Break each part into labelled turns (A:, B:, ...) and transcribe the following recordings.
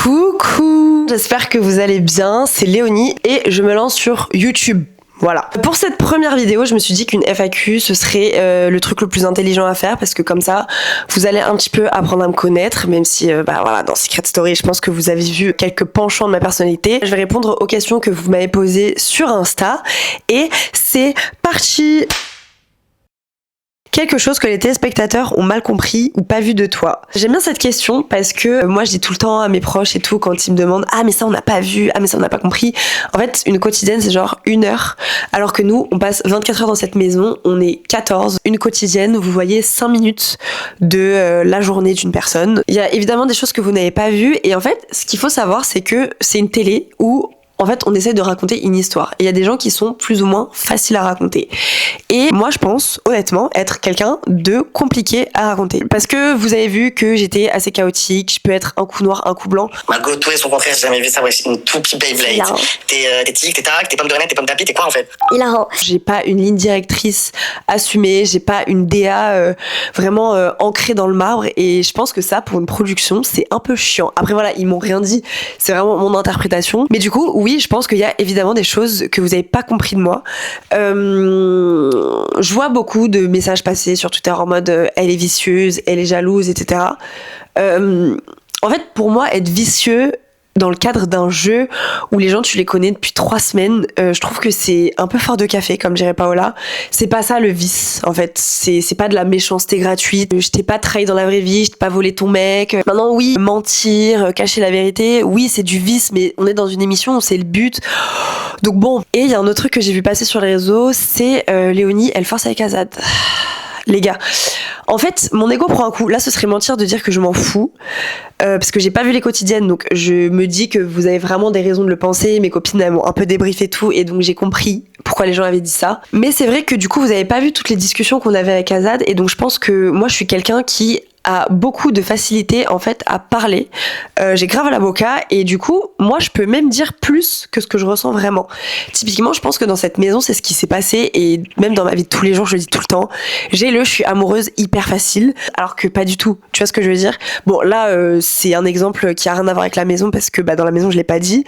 A: Coucou, j'espère que vous allez bien, c'est Léonie et je me lance sur YouTube. Voilà. Pour cette première vidéo, je me suis dit qu'une FAQ, ce serait le truc le plus intelligent à faire parce que comme ça, vous allez un petit peu apprendre à me connaître, même si, dans Secret Story, je pense que vous avez vu quelques penchants de ma personnalité. Je vais répondre aux questions que vous m'avez posées sur Insta et c'est parti! Quelque chose que les téléspectateurs ont mal compris ou pas vu de toi. J'aime bien cette question parce que moi je dis tout le temps à mes proches et tout quand ils me demandent « Ah mais ça on n'a pas vu, ah mais ça on n'a pas compris ». En fait une quotidienne c'est genre 1 heure alors que nous on passe 24 heures dans cette maison, on est 14. Une quotidienne vous voyez 5 minutes de la journée d'une personne. Il y a évidemment des choses que vous n'avez pas vues et en fait ce qu'il faut savoir c'est que c'est une télé où en fait, on essaie de raconter une histoire. Et il y a des gens qui sont plus ou moins faciles à raconter. Et moi, je pense, honnêtement, être quelqu'un de compliqué à raconter. Parce que vous avez vu que j'étais assez chaotique, je peux être un coup noir, un coup blanc.
B: Margot, tout et son contraire, j'ai jamais vu ça, ouais, c'est une toupie Beyblade. T'es tic, t'es tac, t'es pomme de renette, t'es pomme d'api, t'es quoi en fait?
A: Hilarant. J'ai pas une ligne directrice assumée, j'ai pas une DA vraiment ancrée dans le marbre. Et je pense que ça, pour une production, c'est un peu chiant. Après voilà, ils m'ont rien dit, c'est vraiment mon interprétation. Mais du coup, oui, je pense qu'il y a évidemment des choses que vous avez pas compris de moi. Je vois beaucoup de messages passer sur Twitter en mode elle est vicieuse, elle est jalouse, etc. En fait, pour moi, être vicieux dans le cadre d'un jeu où les gens tu les connais depuis 3 semaines, je trouve que c'est un peu fort de café, comme dirait Paola. C'est pas ça le vice, en fait. C'est pas de la méchanceté gratuite. Je t'ai pas trahi dans la vraie vie, je t'ai pas volé ton mec. Maintenant, oui, mentir, cacher la vérité, oui, c'est du vice, mais on est dans une émission où c'est le but. Donc bon. Et il y a un autre truc que j'ai vu passer sur les réseaux, c'est Léonie, elle force avec Azad. Les gars, en fait, mon ego prend un coup. Là, ce serait mentir de dire que je m'en fous. Parce que j'ai pas vu les quotidiennes, donc je me dis que vous avez vraiment des raisons de le penser. Mes copines, elles m'ont un peu débriefé tout, et donc j'ai compris pourquoi les gens avaient dit ça. Mais c'est vrai que du coup, vous avez pas vu toutes les discussions qu'on avait avec Azad, et donc je pense que moi, je suis quelqu'un qui a beaucoup de facilité en fait à parler. J'ai grave l'avocat et du coup moi je peux même dire plus que ce que je ressens vraiment. Typiquement je pense que dans cette maison c'est ce qui s'est passé et même dans ma vie de tous les jours je le dis tout le temps, je suis amoureuse hyper facile alors que pas du tout, tu vois ce que je veux dire. Bon là c'est un exemple qui a rien à voir avec la maison parce que dans la maison je l'ai pas dit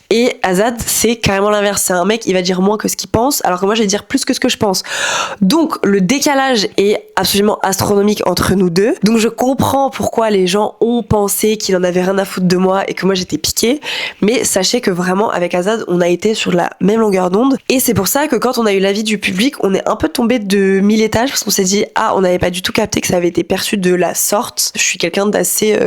A: et Azad c'est carrément l'inverse, c'est un mec il va dire moins que ce qu'il pense alors que moi je vais dire plus que ce que je pense. Donc le décalage est absolument astronomique entre nous deux. Donc je comprends pourquoi les gens ont pensé qu'il en avait rien à foutre de moi et que moi j'étais piquée, mais sachez que vraiment avec Azad on a été sur la même longueur d'onde et c'est pour ça que quand on a eu l'avis du public on est un peu tombé de 1000 étages parce qu'on s'est dit on n'avait pas du tout capté que ça avait été perçu de la sorte. Je suis quelqu'un d'assez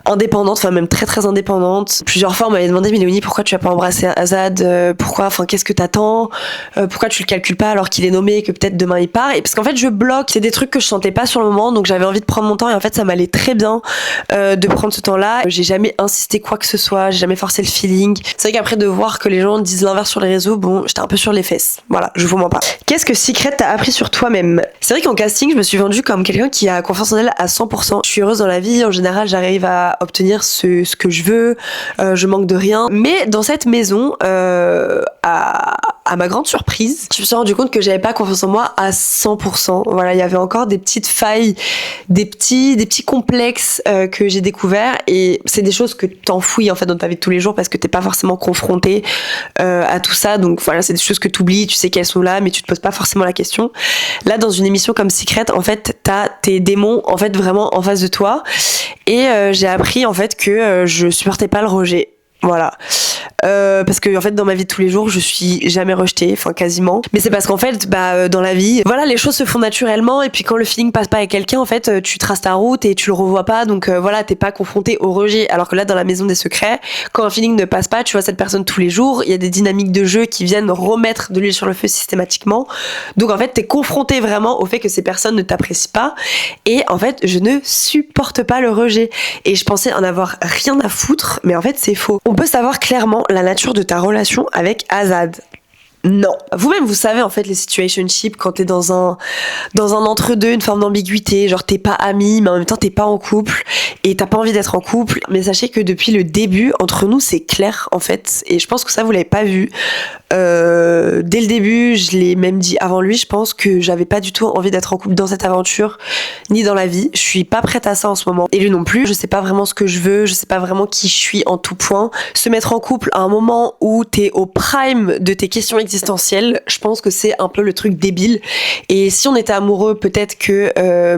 A: indépendante, enfin même très très indépendante. Plusieurs fois on m'avait demandé mais Léonie pourquoi tu as pas embrassé Azad, pourquoi, enfin qu'est-ce que t'attends, pourquoi tu le calcules pas alors qu'il est nommé et que peut-être demain il part, et parce qu'en fait je bloque, c'est des trucs que je sentais pas sur le moment donc j'avais envie de prendre mon temps et en fait ça m'allait très bien de prendre ce temps-là. J'ai jamais insisté quoi que ce soit, j'ai jamais forcé le feeling. C'est vrai qu'après de voir que les gens disent l'inverse sur les réseaux, bon j'étais un peu sur les fesses. Voilà, je vous mens pas. Qu'est-ce que Secret t'a appris sur toi-même? C'est vrai qu'en casting je me suis vendue comme quelqu'un qui a confiance en elle à 100%. Je suis heureuse dans la vie, en général j'arrive à obtenir ce que je veux, je manque de rien. Mais dans cette maison, à ma grande surprise, je me suis rendu compte que j'avais pas confiance en moi à 100%. Voilà, il y avait encore des petites failles, des petits complexes que j'ai découverts et c'est des choses que t'enfouis en fait dans ta vie de tous les jours parce que t'es pas forcément confronté à tout ça. Donc voilà, c'est des choses que t'oublies, tu sais qu'elles sont là mais tu te poses pas forcément la question. Là dans une émission comme Secret, en fait t'as tes démons en fait vraiment en face de toi et j'ai appris en fait que je supportais pas le rejet. Voilà. Parce que en fait dans ma vie de tous les jours je suis jamais rejetée, enfin quasiment, mais c'est parce qu'en fait dans la vie voilà les choses se font naturellement et puis quand le feeling passe pas avec quelqu'un en fait tu traces ta route et tu le revois pas donc voilà t'es pas confronté au rejet, alors que là dans la maison des secrets quand un feeling ne passe pas tu vois cette personne tous les jours, il y a des dynamiques de jeu qui viennent remettre de l'huile sur le feu systématiquement, donc en fait t'es confronté vraiment au fait que ces personnes ne t'apprécient pas et en fait je ne supporte pas le rejet et je pensais en avoir rien à foutre mais en fait c'est faux. On peut savoir clairement la nature de ta relation avec Azad. Non. Vous-même, vous savez, en fait, les situationships, quand t'es dans un entre-deux, une forme d'ambiguïté, genre t'es pas ami, mais en même temps t'es pas en couple, et t'as pas envie d'être en couple. Mais sachez que depuis le début, entre nous, c'est clair, en fait. Et je pense que ça, vous l'avez pas vu. Dès le début, je l'ai même dit avant lui, je pense que j'avais pas du tout envie d'être en couple dans cette aventure, ni dans la vie. Je suis pas prête à ça en ce moment. Et lui non plus, je sais pas vraiment ce que je veux, je sais pas vraiment qui je suis en tout point. Se mettre en couple à un moment où t'es au prime de tes questions existentielles, je pense que c'est un peu le truc débile. Et si on était amoureux, peut-être que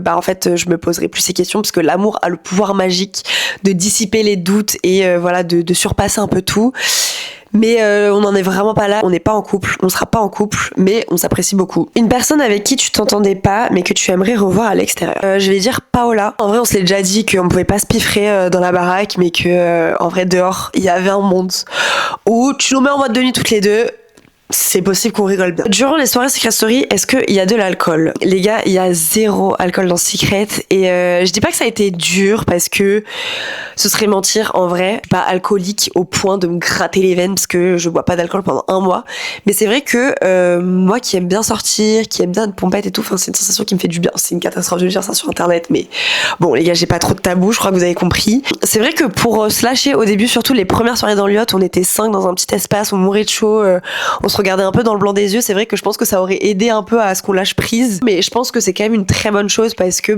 A: en fait je me poserais plus ces questions, parce que l'amour a le pouvoir magique de dissiper les doutes et voilà de surpasser un peu tout. Mais on n'en est vraiment pas là, on n'est pas en couple, on sera pas en couple, mais on s'apprécie beaucoup. Une personne avec qui tu t'entendais pas, mais que tu aimerais revoir à l'extérieur. Je vais dire Paola. En vrai, on se l'est déjà dit qu'on pouvait pas se piffrer dans la baraque, mais que en vrai dehors, il y avait un monde où tu nous mets en mode de nuit toutes les deux. C'est possible qu'on rigole bien. Durant les soirées Secret Story, est-ce qu'il y a de l'alcool? Les gars, il y a 0 alcool dans Secret. Et je dis pas que ça a été dur, parce que ce serait mentir. En vrai, je suis pas alcoolique au point de me gratter les veines, parce que je bois pas d'alcool pendant 1 mois. Mais c'est vrai que moi qui aime bien sortir, qui aime bien une pompette et tout, c'est une sensation qui me fait du bien. C'est une catastrophe de dire ça sur internet, mais bon les gars, j'ai pas trop de tabou, je crois que vous avez compris. C'est vrai que pour se lâcher au début, surtout les premières soirées dans le yacht, on était 5 dans un petit espace, on mourait de chaud, on se regardait un peu dans le blanc des yeux. C'est vrai que je pense que ça aurait aidé un peu à ce qu'on lâche prise, mais je pense que c'est quand même une très bonne chose, parce que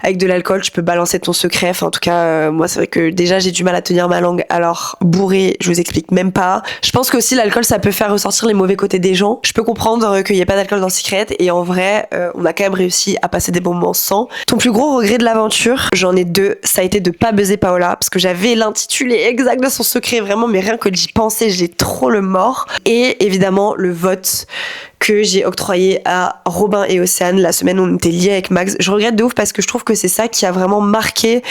A: avec de l'alcool tu peux balancer ton secret. Enfin, en tout cas moi c'est vrai que déjà j'ai du mal à tenir ma langue, alors bourré je vous explique même pas. Je pense que aussi l'alcool ça peut faire ressortir les mauvais côtés des gens. Je peux comprendre qu'il y ait pas d'alcool dans Secret, et en vrai on a quand même réussi à passer des bons moments sans. Ton plus gros regret de l'aventure? J'en ai 2. Ça a été de pas baiser Paola, parce que j'avais l'intitulé exact de son secret vraiment, mais rien que d'y penser j'ai trop le mort. Et évidemment le vote que j'ai octroyé à Robin et Océane la semaine où on était liés avec Max. Je regrette de ouf, parce que je trouve que c'est ça qui a vraiment marqué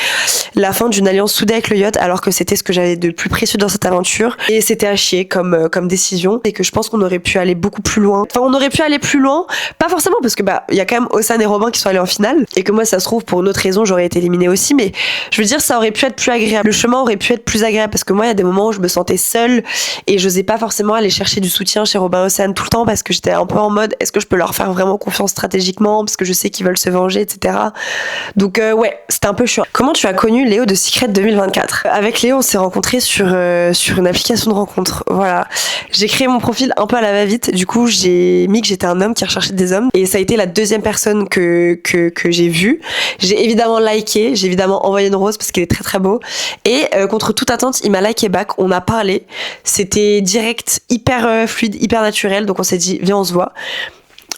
A: la fin d'une alliance soudée avec le yacht, alors que c'était ce que j'avais de plus précieux dans cette aventure. Et c'était à chier comme décision, et que je pense qu'on aurait pu aller beaucoup plus loin. Enfin, on aurait pu aller plus loin, pas forcément parce que il y a quand même Océane et Robin qui sont allés en finale, et que moi ça se trouve pour une autre raison j'aurais été éliminée aussi, mais je veux dire ça aurait pu être plus agréable. Le chemin aurait pu être plus agréable, parce que moi il y a des moments où je me sentais seule et j'osais pas forcément aller chercher du soutien chez Robin et Océane tout le temps, parce que j'étais un peu en mode est-ce que je peux leur faire vraiment confiance stratégiquement, parce que je sais qu'ils veulent se venger, etc. Donc ouais, c'était un peu chiant. Comment tu as connu Léo de Secret 2024? Avec Léo on s'est rencontrés sur une application de rencontre. Voilà, j'ai créé mon profil un peu à la va-vite, du coup j'ai mis que j'étais un homme qui recherchait des hommes, et ça a été la 2e personne que j'ai vue. J'ai évidemment liké, j'ai évidemment envoyé une rose parce qu'il est très très beau, et contre toute attente il m'a liké back, on a parlé, c'était direct, hyper fluide, hyper naturel, donc on s'est dit viens on se voit.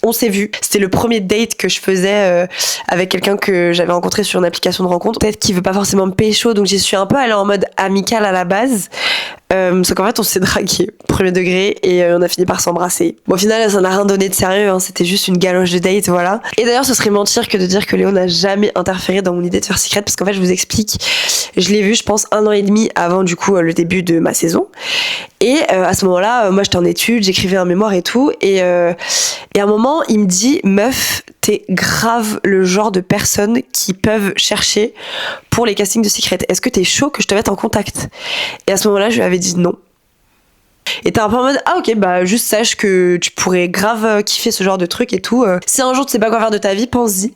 A: On s'est vu. C'était le premier date que je faisais avec quelqu'un que j'avais rencontré sur une application de rencontre. Peut-être qu'il veut pas forcément me pécho, donc j'y suis un peu allée en mode amical à la base. Sauf qu'en fait on s'est dragué premier degré, et on a fini par s'embrasser. Bon, au final ça n'a rien donné de sérieux, hein, c'était juste une galoche de date, voilà. Et d'ailleurs ce serait mentir que de dire que Léo n'a jamais interféré dans mon idée de faire Secret, parce qu'en fait je vous explique, je l'ai vu je pense 1 an et demi avant du coup le début de ma saison, et à ce moment là moi j'étais en études, j'écrivais un mémoire et tout, et à un moment il me dit meuf t'es grave le genre de personne qui peuvent chercher pour les castings de Secret, est-ce que t'es chaud que je te mette en contact? Et à ce moment là je lui avais dit non. Et t'es un peu en mode ah ok juste sache que tu pourrais grave kiffer ce genre de truc et tout, si un jour tu sais pas quoi faire de ta vie, pense-y.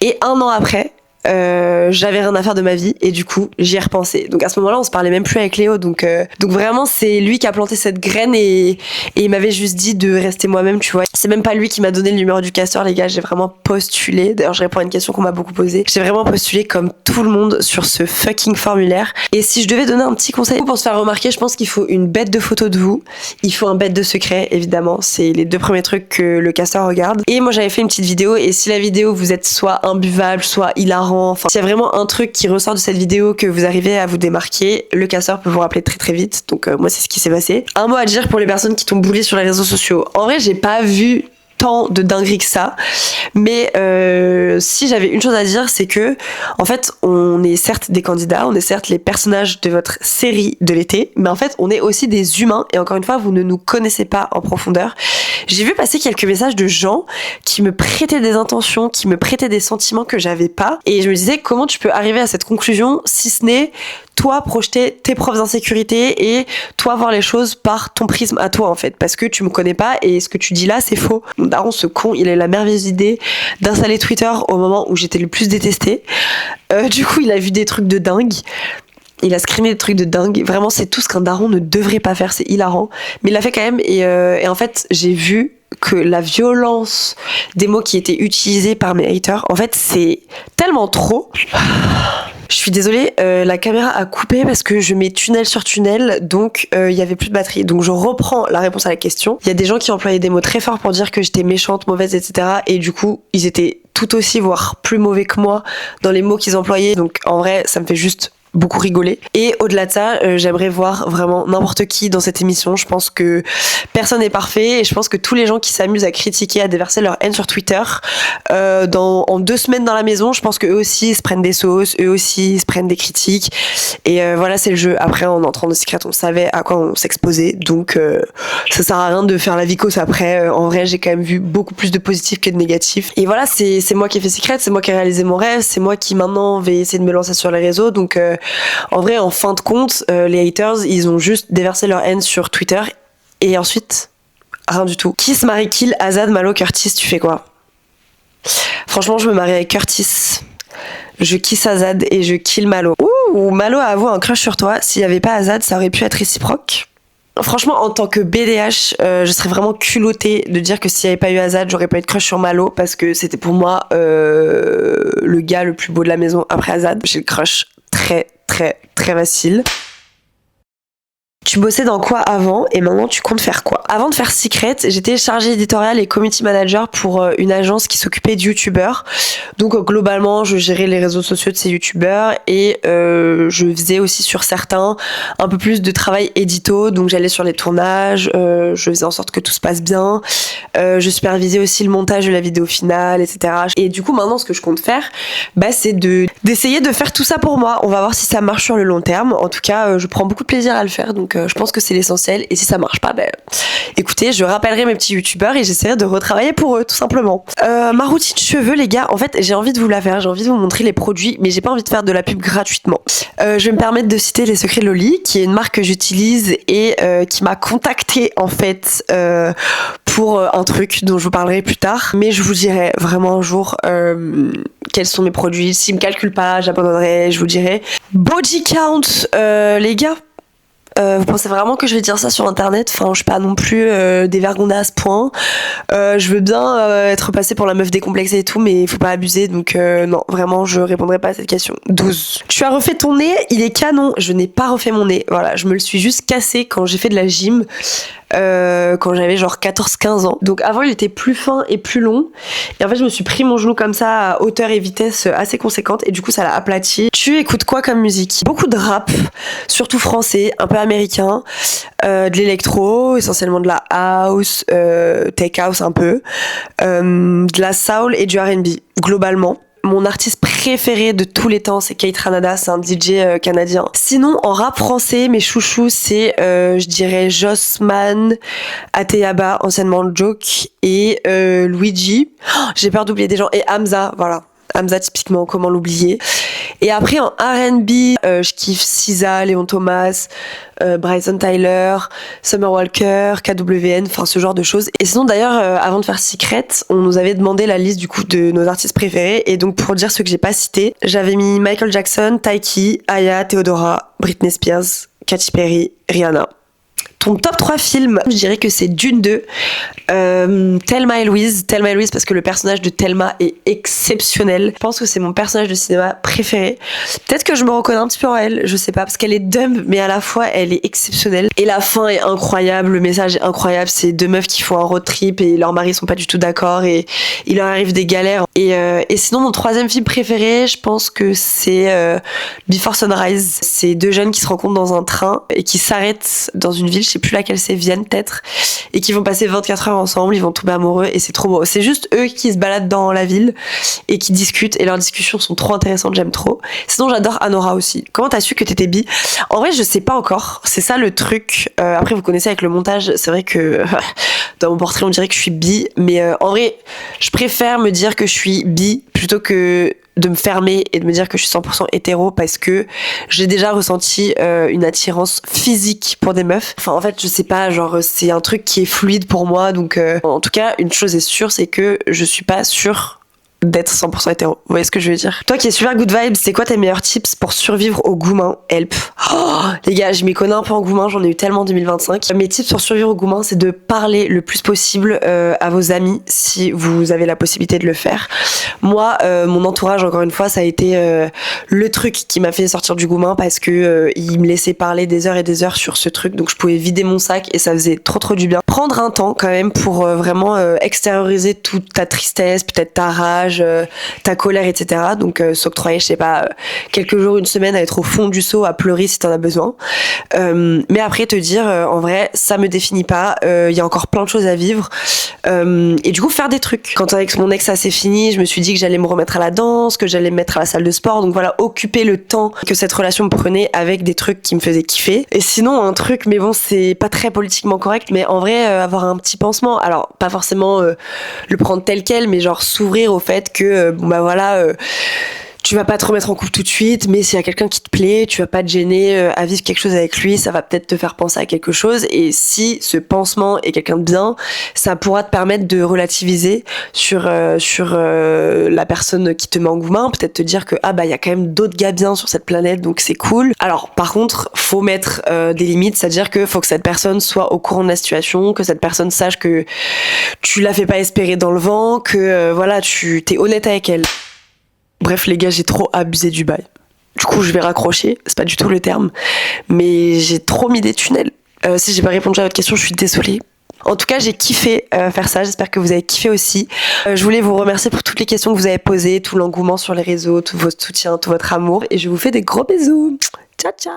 A: Et 1 an après j'avais rien à faire de ma vie, et du coup j'y ai repensé. Donc à ce moment-là on se parlait même plus avec Léo, donc vraiment c'est lui qui a planté cette graine, et il m'avait juste dit de rester moi-même, tu vois. C'est même pas lui qui m'a donné le numéro du casteur, les gars, j'ai vraiment postulé. D'ailleurs je réponds à une question qu'on m'a beaucoup posée, j'ai vraiment postulé comme tout le monde sur ce fucking formulaire. Et si je devais donner un petit conseil pour se faire remarquer, je pense qu'il faut une bête de photo de vous, il faut un bête de secret évidemment, c'est les 2 premiers trucs que le casteur regarde. Et moi j'avais fait une petite vidéo, et si la vidéo vous êtes soit imbuvable, soit hilarant, enfin s'il y a vraiment un truc qui ressort de cette vidéo que vous arrivez à vous démarquer, le casseur peut vous rappeler très très vite. Donc moi c'est ce qui s'est passé. Un mot à dire pour les personnes qui t'ont boulé sur les réseaux sociaux. En vrai j'ai pas vu tant de dingueries que ça, mais si j'avais une chose à dire, c'est que en fait on est certes des candidats, on est certes les personnages de votre série de l'été, mais en fait on est aussi des humains, et encore une fois vous ne nous connaissez pas en profondeur. J'ai vu passer quelques messages de gens qui me prêtaient des intentions, qui me prêtaient des sentiments que j'avais pas, et je me disais comment tu peux arriver à cette conclusion si ce n'est toi projeter tes propres insécurités et toi voir les choses par ton prisme à toi en fait, parce que tu me connais pas et ce que tu dis là c'est faux. Mon daron ce con il a eu la merveilleuse idée d'installer Twitter au moment où j'étais le plus détestée, du coup il a vu des trucs de dingue. Il a screené des trucs de dingue. Vraiment, c'est tout ce qu'un daron ne devrait pas faire. C'est hilarant. Mais il l'a fait quand même. Et en fait, j'ai vu que la violence des mots qui étaient utilisés par mes haters, en fait, c'est tellement trop. Je suis désolée, la caméra a coupé parce que je mets tunnel sur tunnel, donc il y avait plus de batterie. Donc je reprends la réponse à la question. Il y a des gens qui employaient des mots très forts pour dire que j'étais méchante, mauvaise, etc. Et du coup, ils étaient tout aussi, voire plus mauvais que moi dans les mots qu'ils employaient. Donc en vrai, ça me fait juste beaucoup rigoler. Et au-delà de ça, j'aimerais voir vraiment n'importe qui dans cette émission. Je pense que personne n'est parfait et je pense que tous les gens qui s'amusent à critiquer, à déverser leur haine sur Twitter, en 2 semaines dans la maison, je pense qu'eux aussi ils se prennent des sauces, eux aussi ils se prennent des critiques. Et voilà, c'est le jeu. Après, en entrant dans Secret, on savait à quoi on s'exposait. Donc ça sert à rien de faire la vicose après. En vrai, j'ai quand même vu beaucoup plus de positifs que de négatifs. Et voilà, c'est moi qui ai fait Secret, c'est moi qui ai réalisé mon rêve, c'est moi qui maintenant vais essayer de me lancer sur les réseaux. Donc en vrai, en fin de compte, les haters, ils ont juste déversé leur haine sur Twitter et ensuite, rien du tout. Kiss, Marie, Kill, Azad, Malo, Curtis, tu fais quoi? Franchement, je me marie avec Curtis. Je kiss Azad et je kill Malo. Ouh, Malo a avoué un crush sur toi. S'il n'y avait pas Azad, ça aurait pu être réciproque. Franchement, en tant que BDH, je serais vraiment culottée de dire que s'il n'y avait pas eu Azad, j'aurais pas eu de crush sur Malo parce que c'était pour moi le gars le plus beau de la maison après Azad. J'ai le crush très facile. Tu bossais dans quoi avant et maintenant tu comptes faire quoi? Avant de faire Secret, j'étais chargée éditoriale et community manager pour une agence qui s'occupait de youtubeurs. Donc globalement, je gérais les réseaux sociaux de ces youtubeurs et je faisais aussi sur certains un peu plus de travail édito. Donc j'allais sur les tournages, je faisais en sorte que tout se passe bien. Je supervisais aussi le montage de la vidéo finale, etc. Et du coup, maintenant, ce que je compte faire, c'est d'essayer de faire tout ça pour moi. On va voir si ça marche sur le long terme. En tout cas, je prends beaucoup de plaisir à le faire. Donc je pense que c'est l'essentiel. Et si ça marche pas, écoutez, je rappellerai mes petits youtubeurs et j'essaierai de retravailler pour eux, tout simplement. Ma routine cheveux, les gars, en fait, j'ai envie de vous la faire. J'ai envie de vous montrer les produits, mais j'ai pas envie de faire de la pub gratuitement. Je vais me permettre de citer Les Secrets de Loli, qui est une marque que j'utilise et qui m'a contactée, en fait, pour un truc dont je vous parlerai plus tard. Mais je vous dirai vraiment un jour quels sont mes produits. S'ils me calculent pas, j'abandonnerai, je vous dirai. Body count, les gars. Vous pensez vraiment que je vais dire ça sur internet? Enfin, je suis pas non plus dévergondée à ce point. Je veux bien être passée pour la meuf décomplexée et tout, mais il faut pas abuser, donc non, vraiment, je répondrai pas à cette question. 12. Tu as refait ton nez? Il est canon. Je n'ai pas refait mon nez. Voilà, je me le suis juste cassé quand j'ai fait de la gym. Quand j'avais genre 14-15 ans. Donc avant il était plus fin et plus long et en fait je me suis pris mon genou comme ça à hauteur et vitesse assez conséquente et du coup ça l'a aplati. Tu écoutes quoi comme musique? Beaucoup de rap, surtout français, un peu américain, de l'électro, essentiellement de la house, tech house un peu, de la soul et du R&B globalement. Mon artiste préféré de tous les temps, c'est Kate Ranada, c'est un DJ canadien. Sinon, en rap français, mes chouchous, c'est, je dirais, Jossman, Ateyaba, anciennement Joke, et Luigi. Oh, j'ai peur d'oublier des gens. Et Hamza, voilà. Hamza, typiquement, comment l'oublier. Et après, en R&B, je kiffe SZA, Léon Thomas, Bryson Tyler, Summer Walker, KWN, enfin ce genre de choses. Et sinon d'ailleurs, avant de faire Secret, on nous avait demandé la liste du coup de nos artistes préférés. Et donc pour dire ceux que j'ai pas cités, j'avais mis Michael Jackson, Taiki, Aya, Theodora, Britney Spears, Katy Perry, Rihanna. Ton top 3 films, je dirais que c'est Dune 2, Thelma et Louise parce que le personnage de Thelma est exceptionnel. Je pense que c'est mon personnage de cinéma préféré. Peut-être que je me reconnais un petit peu en elle, je sais pas, parce qu'elle est dumb, mais à la fois elle est exceptionnelle. Et la fin est incroyable, le message est incroyable, c'est 2 meufs qui font un road trip et leurs maris sont pas du tout d'accord et il leur arrive des galères. Et sinon mon 3e film préféré, je pense que c'est Before Sunrise. C'est 2 jeunes qui se rencontrent dans un train et qui s'arrêtent dans une ville, je sais plus laquelle c'est, Vienne peut-être, et qui vont passer 24 heures ensemble, ils vont tomber amoureux et c'est trop beau. C'est juste eux qui se baladent dans la ville et qui discutent et leurs discussions sont trop intéressantes, j'aime trop. Sinon j'adore Anora aussi. Comment t'as su que t'étais bi? En vrai je sais pas encore, c'est ça le truc. Après vous connaissez avec le montage, c'est vrai que dans mon portrait on dirait que je suis bi, mais en vrai je préfère me dire que je suis bi plutôt que de me fermer et de me dire que je suis 100% hétéro parce que j'ai déjà ressenti une attirance physique pour des meufs. Enfin en fait je sais pas, genre c'est un truc qui est fluide pour moi, donc en tout cas une chose est sûre, c'est que je suis pas sûre d'être 100% hétéro. Vous voyez ce que je veux dire? Toi qui es super good vibes, c'est quoi tes meilleurs tips pour survivre au goumin? Help. Oh, les gars, je m'y connais un peu en goumin, j'en ai eu tellement en 2025. Mes tips pour survivre au goumin, c'est de parler le plus possible à vos amis si vous avez la possibilité de le faire. Moi, mon entourage, encore une fois, ça a été le truc qui m'a fait sortir du goumin parce que il me laissait parler des heures et des heures sur ce truc, donc je pouvais vider mon sac et ça faisait trop du bien. Prendre un temps quand même pour vraiment extérioriser toute ta tristesse, peut-être ta rage, ta colère, etc. Donc s'octroyer, je sais pas, quelques jours, une semaine à être au fond du seau, à pleurer si t'en as besoin. Mais après te dire, en vrai, ça me définit pas. Il y a encore plein de choses à vivre. Et du coup, faire des trucs. Quand avec mon ex, ça s'est fini, je me suis dit que j'allais me remettre à la danse, que j'allais me mettre à la salle de sport. Donc voilà, occuper le temps que cette relation me prenait avec des trucs qui me faisaient kiffer. Et sinon, un truc, mais bon, c'est pas très politiquement correct, mais en vrai, avoir un petit pansement. Alors, pas forcément le prendre tel quel, mais genre s'ouvrir au fait que bon bah voilà, tu vas pas te remettre en couple tout de suite, mais s'il y a quelqu'un qui te plaît, tu vas pas te gêner à vivre quelque chose avec lui, ça va peut-être te faire penser à quelque chose. Et si ce pansement est quelqu'un de bien, ça pourra te permettre de relativiser sur la personne qui te met en goumin, peut-être te dire que ah bah il y a quand même d'autres gars bien sur cette planète, donc c'est cool. Alors par contre, faut mettre des limites, c'est-à-dire que faut que cette personne soit au courant de la situation, que cette personne sache que tu la fais pas espérer dans le vent, que voilà, tu t'es honnête avec elle. Bref les gars, j'ai trop abusé du bail. Du coup je vais raccrocher, c'est pas du tout le terme, mais j'ai trop mis des tunnels. Si j'ai pas répondu à votre question, je suis désolée. En tout cas, j'ai kiffé faire ça, j'espère que vous avez kiffé aussi. Je voulais vous remercier pour toutes les questions que vous avez posées, tout l'engouement sur les réseaux, tout votre soutien, tout votre amour, et je vous fais des gros bisous. Ciao ciao.